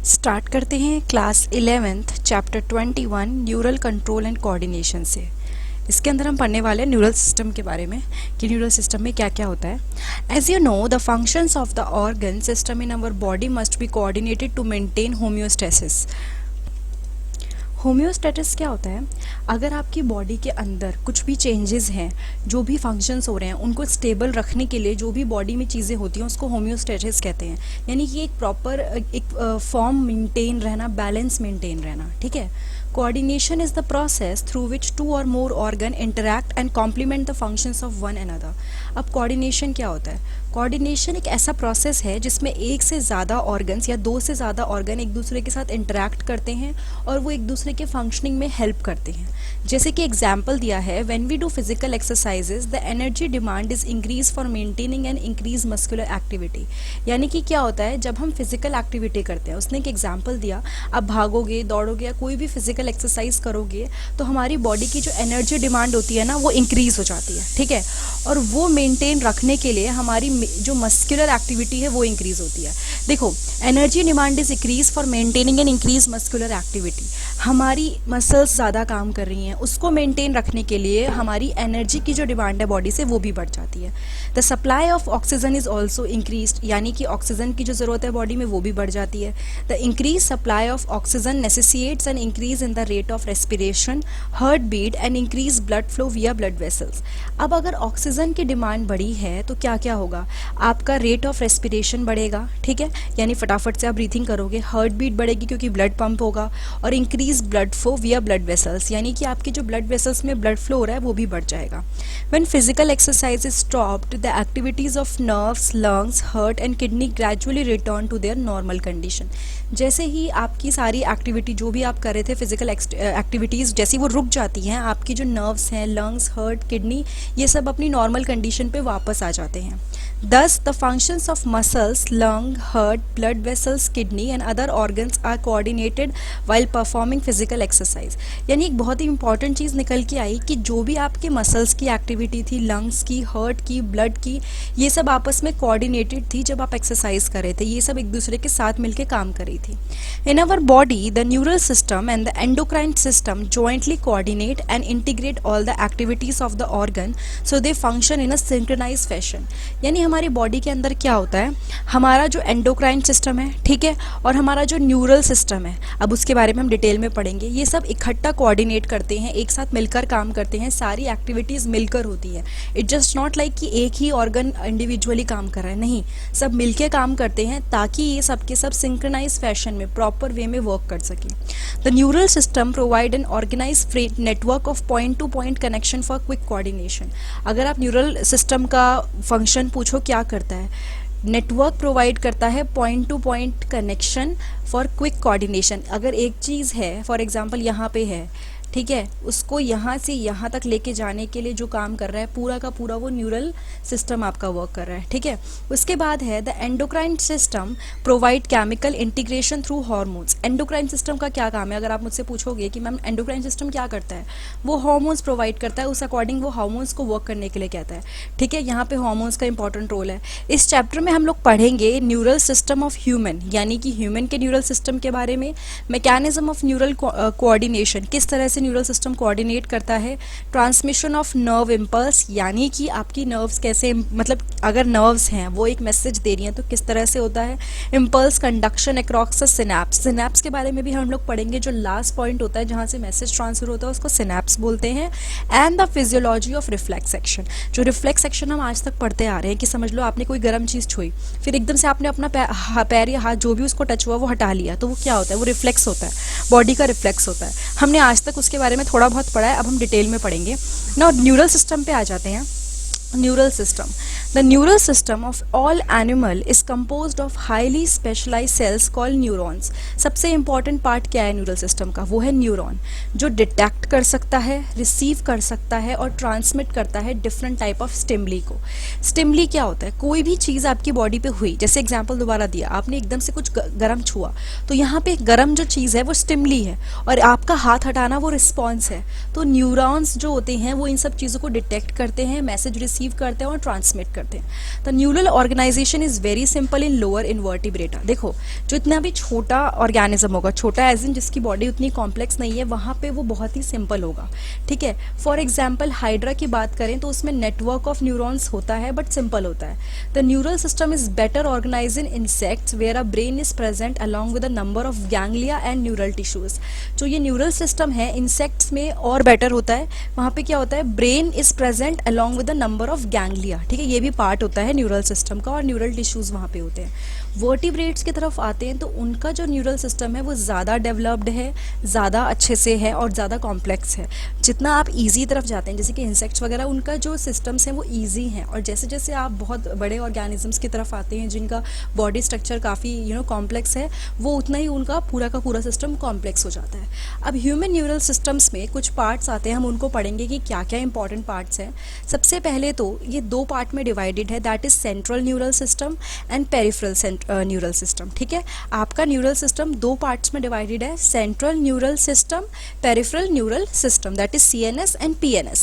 Start करते हैं class 11th chapter 21 neural control and coordination से। इसके अंदर हम पढ़ने वाले हैं न्यूरल सिस्टम के बारे में कि न्यूरल सिस्टम में क्या क्या होता है। As you know the functions of the organ system in our body must be coordinated to maintain homeostasis. Homeostasis क्या होता है? अगर आपकी बॉडी के अंदर कुछ भी चेंजेस हैं, जो भी फंक्शंस हो रहे हैं, उनको स्टेबल रखने के लिए जो भी बॉडी में चीज़ें होती हैं उसको होम्योस्टेटिस कहते हैं। यानी कि एक प्रॉपर एक फॉर्म मेंटेन रहना, बैलेंस मेंटेन रहना। ठीक है। Coordination is the process through which two or more organ interact and complement the functions of one another. अब कोऑर्डिनेशन क्या होता है? कोऑर्डिनेशन एक ऐसा प्रोसेस है जिसमें एक से ज़्यादा ऑर्गन्स या दो से ज़्यादा ऑर्गन एक दूसरे के साथ इंटरैक्ट करते हैं और वो एक दूसरे के फंक्शनिंग में हेल्प करते हैं। जैसे कि एग्जाम्पल दिया है, when we do physical exercises the energy demand is increase for maintaining and increase muscular activity. यानी कि क्या होता है, जब हम फिजिकल एक्टिविटी करते हैं, उसने एक एग्जाम्पल दिया, आप भागोगे, दौड़ोगे या कोई भी फिजिकल एक्सरसाइज करोगे तो हमारी बॉडी की जो एनर्जी डिमांड होती है ना, वो इंक्रीज हो जाती है। ठीक है। और वो मेंटेन रखने के लिए हमारी जो मस्कुलर एक्टिविटी है वो इंक्रीज होती है। देखो, energy demand is increase for maintaining and increase muscular activity. हमारी मसल्स ज़्यादा काम कर रही हैं, उसको मेंटेन रखने के लिए हमारी एनर्जी की जो डिमांड है बॉडी से वो भी बढ़ जाती है। The supply of oxygen is also increase, यानी कि ऑक्सीजन की जो ज़रूरत है बॉडी में वो भी बढ़ जाती है। The increase supply of oxygen necessitates an increase in the rate of respiration, heart beat and increase blood flow via blood vessels. अब अगर ऑक्सीजन की डिमांड बढ़ी है तो क्या क्या होगा? आपका रेट ऑफ रेस्पिरेशन बढ़ेगा। ठीक है, यानी फटाफट से आप ब्रीथिंग करोगे। हार्ट बीट बढ़ेगी क्योंकि ब्लड पंप होगा। और increase blood flow via blood vessels, यानी कि आपके जो ब्लड वेसल्स में ब्लड फ्लो हो रहा है वो भी बढ़ जाएगा। When physical exercise is stopped the activities of nerves, lungs, heart and kidney gradually return to their normal condition. जैसे ही आपकी सारी एक्टिविटी जो भी आप कर रहे थे फिजिकल एक्टिविटीज़ जैसी वो रुक जाती हैं, आपकी जो नर्व्स हैं, लंग्स, हार्ट, किडनी, ये सब अपनी नॉर्मल कंडीशन पे वापस आ जाते हैं। Thus, the functions of muscles, lung, heart, blood vessels, kidney and other organs are coordinated while performing physical exercise। यानी एक बहुत ही इंपॉर्टेंट चीज़ निकल के आई कि जो भी आपके मसल्स की एक्टिविटी थी, लंग्स की, हार्ट की, ब्लड की, ये सब आपस में कोऑर्डिनेटेड थी जब आप एक्सरसाइज कर रहे थे। ये सब एक दूसरे के साथ मिलकर काम कर रही थी। In our body, the neural system and the endocrine system jointly coordinate and integrate all the activities of the organ so they function in a synchronized fashion। यानी हमारी बॉडी के अंदर क्या होता है, हमारा जो एंडोक्राइन सिस्टम है, ठीक है, और हमारा जो न्यूरल सिस्टम है, अब उसके बारे में हम डिटेल में पढ़ेंगे। ये सब इकट्ठा कोऑर्डिनेट करते हैं, एक साथ मिलकर काम करते हैं, सारी एक्टिविटीज़ मिलकर होती है। इट जस्ट नॉट लाइक कि एक ही ऑर्गन इंडिविजुअली काम कर रहा है, नहीं, सब मिलकर काम करते हैं ताकि ये सब के सब सिंक्रोनाइज फैशन में, प्रॉपर वे में वर्क कर सके। The neural system provide an organise network of point to point connection for quick coordination. अगर आप न्यूरल सिस्टम का फंक्शन पूछो क्या करता है, नेटवर्क प्रोवाइड करता है point to point connection for quick coordination. अगर एक चीज़ है, फॉर एग्जांपल यहाँ पे है, ठीक है, उसको यहाँ से यहाँ तक लेके जाने के लिए जो काम कर रहा है पूरा का पूरा वो न्यूरल सिस्टम आपका वर्क कर रहा है। ठीक है। उसके बाद है the endocrine system provide chemical integration through hormones. Endocrine system का क्या काम है? अगर आप मुझसे पूछोगे कि मैम एंडोक्राइन सिस्टम क्या करता है, वो हार्मोन्स प्रोवाइड करता है, उस अकॉर्डिंग वो हार्मोन्स को वर्क करने के लिए कहता है। ठीक है, यहाँ पे हार्मोन्स का इंपॉर्टेंट रोल है। इस चैप्टर में हम लोग पढ़ेंगे न्यूरल सिस्टम ऑफ ह्यूमन, यानी कि ह्यूमन के न्यूरल सिस्टम के बारे में, मैकेनिज्म ऑफ न्यूरल कोऑर्डिनेशन, किस तरह से न्यूरल सिस्टम कोऑर्डिनेट करता है, ट्रांसमिशन ऑफ नर्व इम्पल्स, यानी कि आपकी नर्व्स कैसे, मतलब अगर नर्व्स हैं वो एक मैसेज दे रही हैं तो किस तरह से होता है, impulse conduction across the synapse. Synapse के बारे में भी हम लोग पढ़ेंगे, जो लास्ट पॉइंट होता है जहाँ से मैसेज ट्रांसफर होता है उसको सिनैप्स बोलते हैं। And the physiology of reflex action. जो रिफ्लेक्स एक्शन हम आज तक पढ़ते आ रहे हैं कि समझ लो आपने कोई गर्म चीज़ छुई, फिर एकदम से आपने अपना पैर या हाथ जो भी उसको टच हुआ वो हटा लिया, तो वो क्या होता है, वो रिफ्लेक्स होता है, बॉडी का रिफ्लेक्स होता है। हमने आज तक उसके बारे में थोड़ा बहुत पढ़ा है, अब हम डिटेल में पढ़ेंगे ना। न्यूरल सिस्टम पे आ जाते हैं। Neural system, the neural system of all animal is composed of highly specialised cells called neurons. सबसे इंपॉर्टेंट पार्ट क्या है न्यूरल सिस्टम का, वो है न्यूरॉन, जो डिटेक्ट कर सकता है, रिसीव कर सकता है और ट्रांसमिट करता है डिफरेंट टाइप ऑफ स्टिमुली को। स्टिमुली क्या होता है, कोई भी चीज़ आपकी बॉडी पे हुई, जैसे एग्जांपल दोबारा दिया, आपने एकदम से कुछ गर्म छुआ तो यहाँ पे गर्म जो चीज़ है वो स्टिमुली है और आपका हाथ हटाना वो रिस्पॉन्स है। तो न्यूरॉन्स जो होते हैं वो इन सब चीज़ों को डिटेक्ट करते हैं, मैसेज रिसीव करते हैं और ट्रांसमिट करते हैं। करते हैं। तो neural organization is very simple in lower invertebrata. देखो जो इतना भी छोटा ऑर्गेनिज्म होगा, छोटा एज इन जिसकी बॉडी उतनी कॉम्प्लेक्स नहीं है, वहाँ पे वो बहुत ही सिंपल होगा, ठीक है। फॉर एग्जाम्पल हाइड्रा की बात करें तो उसमें नेटवर्क ऑफ न्यूरॉन्स होता है बट सिंपल होता है। The neural system is better organise in insects where a brain is present along with a number of ganglia and neural tissues. जो ये न्यूरल सिस्टम है इंसेक्ट्स में और बेटर होता है, वहाँ पे क्या होता है, brain is present along with the number of ganglia, ठीक है, ये भी पार्ट होता है न्यूरल सिस्टम का, और न्यूरल टिश्यूज वहाँ पे होते हैं। वर्टिब्रेट्स की तरफ आते हैं तो उनका जो न्यूरल सिस्टम है वो ज़्यादा डेवलप्ड है, ज़्यादा अच्छे से है और ज़्यादा कॉम्प्लेक्स है। जितना आप ईजी तरफ जाते हैं, जैसे कि इंसेक्ट्स वगैरह, उनका जो सिस्टम्स हैं वो ईजी हैं, और जैसे जैसे आप बहुत बड़े ऑर्गेनिजम्स की तरफ आते हैं जिनका बॉडी स्ट्रक्चर काफ़ी कॉम्प्लेक्स है, वो उतना ही उनका पूरा का पूरा सिस्टम कॉम्प्लेक्स हो जाता है। अब ह्यूमन न्यूरल सिस्टम्स में कुछ पार्ट्स आते हैं, हम उनको पढ़ेंगे कि क्या क्या इंपॉर्टेंट पार्ट्स हैं। सबसे पहले तो ये दो पार्ट में डिवाइडेड है, that is central neural system and peripheral neural system, ठीक है। आपका न्यूरल सिस्टम दो पार्ट्स में डिवाइडेड है, central neural system, peripheral neural system, that is CNS and PNS।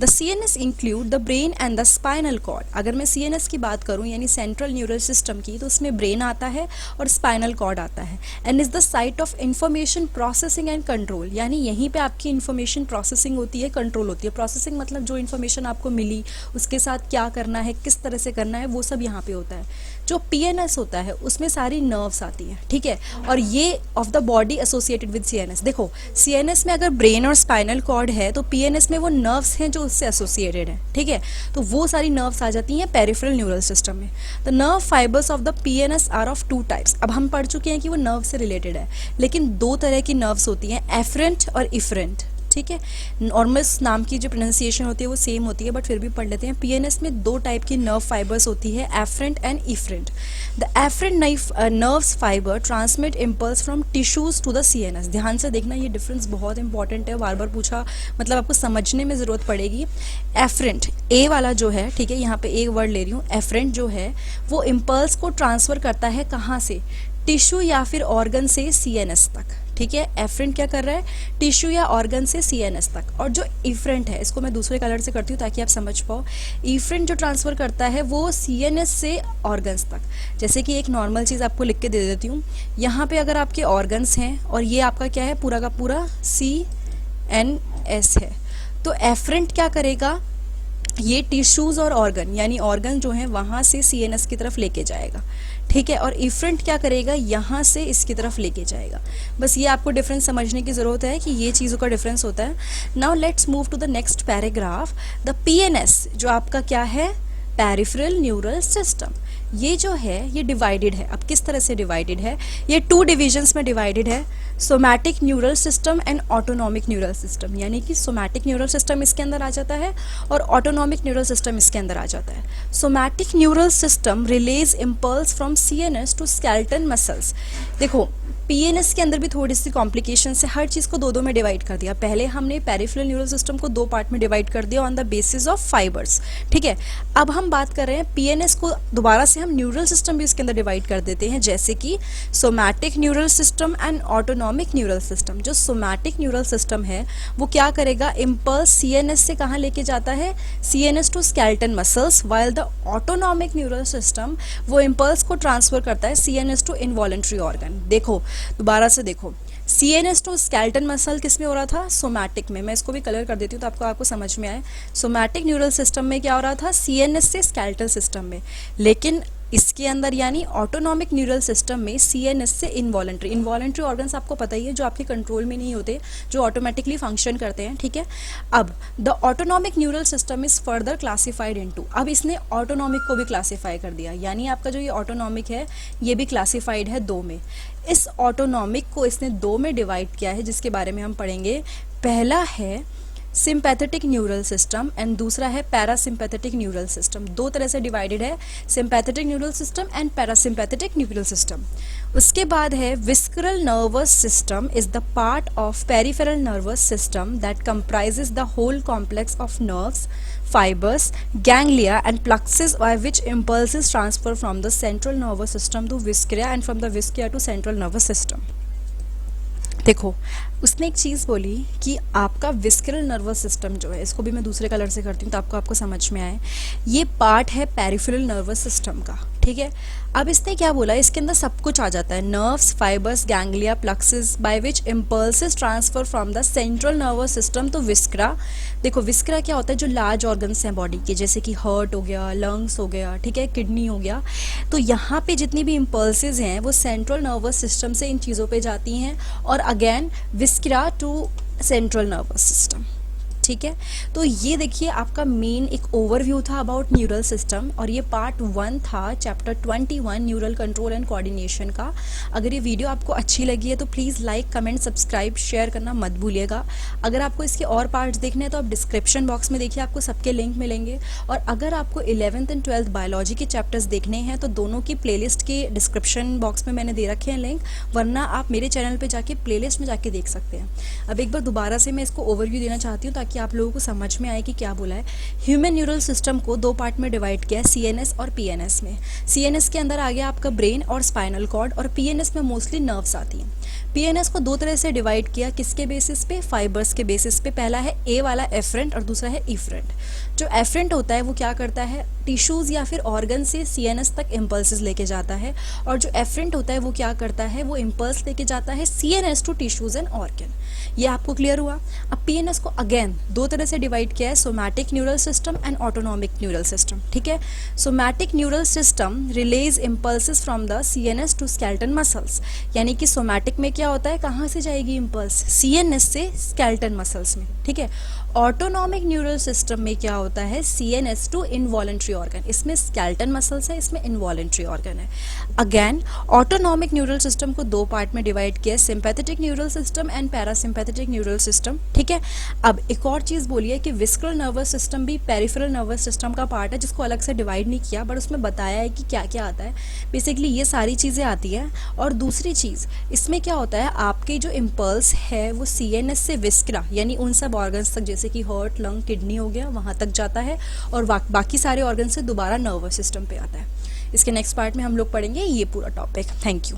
The CNS include the brain and the spinal cord. अगर मैं CNS की बात करूं यानी सेंट्रल न्यूरल सिस्टम की, तो उसमें ब्रेन आता है और स्पाइनल कॉर्ड आता है, and is the site of information processing and control, यानी यहीं पे आपकी इंफॉर्मेशन प्रोसेसिंग होती है, कंट्रोल होती है। प्रोसेसिंग मतलब जो इन्फॉर्मेशन आपको मिली उसके साथ क्या करना है, किस तरह से करना है, वो सब यहाँ पे होता है। जो PNS होता है उसमें सारी नर्व्स आती हैं, ठीक है, और ये of the body associated with CNS। देखो CNS में अगर ब्रेन और स्पाइनल कॉर्ड है तो PNS में वो नर्व्स हैं जो उससे एसोसिएटेड है, ठीक है, तो वो सारी नर्व्स आ जाती हैं पेरिफेरल न्यूरल सिस्टम में। The nerve fibres of the PNS are of 2 types. अब हम पढ़ चुके हैं कि वो नर्व से रिलेटेड है, लेकिन 2 तरह की नर्व्स होती हैं, एफरेंट और इफरेंट, ठीक है। नॉर्मस नाम की जो प्रोनाउंसिएशन होती है वो सेम होती है, बट फिर भी पढ़ लेते हैं। PNS में 2 टाइप की नर्व फाइबर्स होती है, afferent and efferent. The afferent nerves fibre transmit impulse from tissues to the CNS। ध्यान से देखना, ये डिफरेंस बहुत इंपॉर्टेंट है, बार बार पूछा, मतलब आपको समझने में ज़रूरत पड़ेगी। एफरेंट ए वाला जो है, ठीक है, यहाँ पे एक वर्ड ले रही हूँ, एफरेंट जो है वो इम्पल्स को ट्रांसफ़र करता है कहाँ से, टिश्यू या फिर ऑर्गन से CNS तक, ठीक है। एफरेंट क्या कर रहा है, टिश्यू या ऑर्गन से CNS तक। और जो इफरेंट है, इसको मैं दूसरे कलर से करती हूँ ताकि आप समझ पाओ। इफरेंट जो ट्रांसफ़र करता है वो CNS से ऑर्गन्स तक। जैसे कि एक नॉर्मल चीज़ आपको लिख के दे देती हूँ, यहाँ पे अगर आपके ऑर्गन्स हैं और ये आपका क्या है, पूरा का पूरा CNS है, तो एफरेंट क्या करेगा, ये टिश्यूज़ और ऑर्गन यानी ऑर्गन जो है वहाँ से CNS की तरफ लेके जाएगा, ठीक है, और इफरेंट क्या करेगा, यहाँ से इसकी तरफ लेके जाएगा। बस ये आपको डिफरेंस समझने की ज़रूरत है कि ये चीज़ों का डिफरेंस होता है। Now let's move to the next paragraph. The PNS जो आपका क्या है, पेरिफेरल न्यूरल सिस्टम, ये जो है ये डिवाइडेड है। अब किस तरह से डिवाइडेड है, ये 2 डिविजन्स में डिवाइडेड है, somatic neural system and autonomic neural system, यानी कि सोमैटिक न्यूरल सिस्टम इसके अंदर आ जाता है और ऑटोनॉमिक न्यूरल सिस्टम इसके अंदर आ जाता है। Somatic neural system relays impulse from CNS to skeleton muscles. देखो PNS के अंदर भी थोड़ी सी कॉम्प्लिकेशन से हर चीज़ को 2-2 में डिवाइड कर दिया। पहले हमने पेरिफेरल न्यूरल सिस्टम को 2 पार्ट में डिवाइड कर दिया on the basis of fibres, ठीक है। अब हम बात कर रहे हैं PNS को दोबारा से हम न्यूरल सिस्टम भी इसके अंदर डिवाइड कर देते हैं, जैसे कि somatic neural system and autonomic neural system. जो सोमैटिक न्यूरल सिस्टम है वो क्या करेगा, इम्पल्स CNS से कहाँ लेके जाता है, CNS to skeleton muscles, while the autonomic neural system वो इम्पल्स को ट्रांसफर करता है CNS टू इनवॉलेंट्री ऑर्गन। देखो दोबारा से देखो, CNS टू स्केलेटन मसल किस में हो रहा था, सोमैटिक में। मैं इसको भी कलर कर देती हूँ तो आपको समझ में आए। सोमैटिक न्यूरल सिस्टम में क्या हो रहा था, CNS से स्केलेटल सिस्टम में, लेकिन इसके अंदर यानी ऑटोनॉमिक न्यूरल सिस्टम में CNS से इनवॉलेंट्री ऑर्गन्स आपको पता ही है, जो आपके कंट्रोल में नहीं होते, जो ऑटोमेटिकली फंक्शन करते हैं, ठीक है। अब the autonomic neural system is further classified into, अब इसने ऑटोनॉमिक को भी क्लासीफाई कर दिया, यानी आपका जो ये ऑटोनॉमिक है ये भी क्लासीफाइड है 2 में। इस ऑटोनॉमिक को इसने 2 में डिवाइड किया है, जिसके बारे में हम पढ़ेंगे। पहला है सिंपैथेटिक न्यूरल सिस्टम एंड दूसरा है पैरासिम्पैथेटिक न्यूरल सिस्टम। 2 तरह से डिवाइडेड है, sympathetic neural system and parasympathetic neural system. उसके बाद है visceral nervous system is the part of peripheral nervous system that comprises the whole complex of nerves, fibers, ganglia and plexus by which impulses transfer from the central nervous system to viscera and from the viscera to central nervous system। देखो उसने एक चीज़ बोली कि आपका विस्करल nervous system जो है, इसको भी मैं दूसरे कलर से करती हूँ तो आपको समझ में आए, ये पार्ट है पेरिफेरल नर्वस सिस्टम का, ठीक है। अब इसने क्या बोला, इसके अंदर सब कुछ आ जाता है, nerves, fibres, ganglia, plexuses, by which impulses transfer from the central nervous system तो विस्करा। देखो विस्करा क्या होता है, जो लार्ज ऑर्गन्स हैं बॉडी के, जैसे कि हार्ट हो गया, लंग्स हो गया, ठीक है, किडनी हो गया, तो यहाँ पे जितनी भी इम्पल्सेस हैं वो सेंट्रल नर्वस सिस्टम से इन चीज़ों पे जाती हैं और again viscera to central nervous system, ठीक है। तो ये देखिए आपका मेन एक ओवरव्यू था अबाउट न्यूरल सिस्टम, और ये पार्ट 1 था chapter 21 neural control and coordination का। अगर ये वीडियो आपको अच्छी लगी है तो please like, comment, subscribe, share करना मत भूलिएगा। अगर आपको इसके और पार्ट्स देखने हैं तो आप डिस्क्रिप्शन बॉक्स में देखिए, आपको सबके लिंक मिलेंगे। और अगर आपको 11th एंड 12th बायोलॉजी के चैप्टर्स देखने हैं तो दोनों की प्लेलिस्ट के डिस्क्रिप्शन बॉक्स में मैंने दे रखे हैं लिंक, वरना आप मेरे चैनल पर जाके प्लेलिस्ट में जाके देख सकते हैं। अब एक बार दोबारा से मैं इसको ओवरव्यू देना चाहती हूँ ताकि आप लोगों को समझ में आए कि क्या बोला है। ह्यूमन न्यूरल सिस्टम को 2 पार्ट में डिवाइड किया है, सीएनएस और पीएनएस में। सीएनएस के अंदर आ गया आपका ब्रेन और स्पाइनल कॉर्ड, और पीएनएस में मोस्टली नर्व्स आती हैं। पीएनएस को 2 तरह से डिवाइड किया, किसके बेसिस पे, फाइबर्स के बेसिस पे। पहला है ए वाला एफरेंट और दूसरा है इफरेंट। जो एफरेंट होता है वो क्या करता है, टिश्यूज या फिर ऑर्गन से सीएनएस तक इम्पल्सेस लेके जाता है, और जो एफरेंट होता है वो क्या करता है, वो इम्पल्स लेके जाता है CNS to tissues and organ. ये आपको क्लियर हुआ। अब पीएनएस को अगेन 2 तरह से डिवाइड किया है, somatic neural system and autonomic neural system, ठीक है। Somatic neural system relays impulses from the CNS to skeleton muscles, यानी कि सोमैटिक में क्या होता है, कहाँ से जाएगी इम्पल्स, सीएनएस से स्केलेटन मसल्स में, ठीक है। ऑटोनॉमिक न्यूरल सिस्टम में क्या होता है, सीएनएस टू इनवॉलेंट्री ऑर्गन, इसमें स्केलेटन मसल्स है, इसमें इनवॉलेंट्री ऑर्गन है। अगेन ऑटोनॉमिक न्यूरल सिस्टम को 2 पार्ट में डिवाइड किया है, sympathetic neural system and parasympathetic neural system, ठीक है। अब एक और चीज़ बोलिए कि विस्करल नर्वस सिस्टम भी पेरिफेरल नर्वस सिस्टम का पार्ट है, जिसको अलग से डिवाइड नहीं किया, बट उसमें बताया है कि क्या क्या आता है। बेसिकली ये सारी चीज़ें आती हैं। और दूसरी चीज़ इसमें क्या होता है, आपके जो इम्पल्स है वो सीएनएस से विस्करा यानी उन सब ऑर्गन्स तक, जैसे कि हार्ट, लंग, किडनी हो गया, वहाँ तक जाता है, और बाकी सारे ऑर्गन से दोबारा नर्वस सिस्टम पे आता है। इसके नेक्स्ट पार्ट में हम लोग पढ़ेंगे ये पूरा टॉपिक। Thank you.